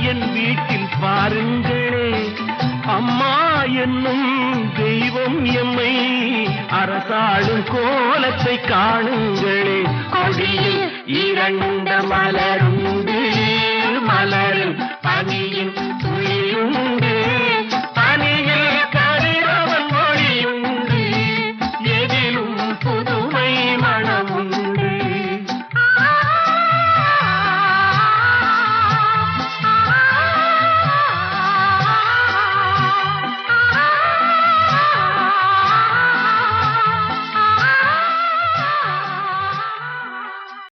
என் வீட்டில் பாருங்களே, அம்மா என்னும் தெய்வம் எம்மை அரசாளும் கோலத்தை காணுங்களே. கொடியில் இரண்ட மலரும்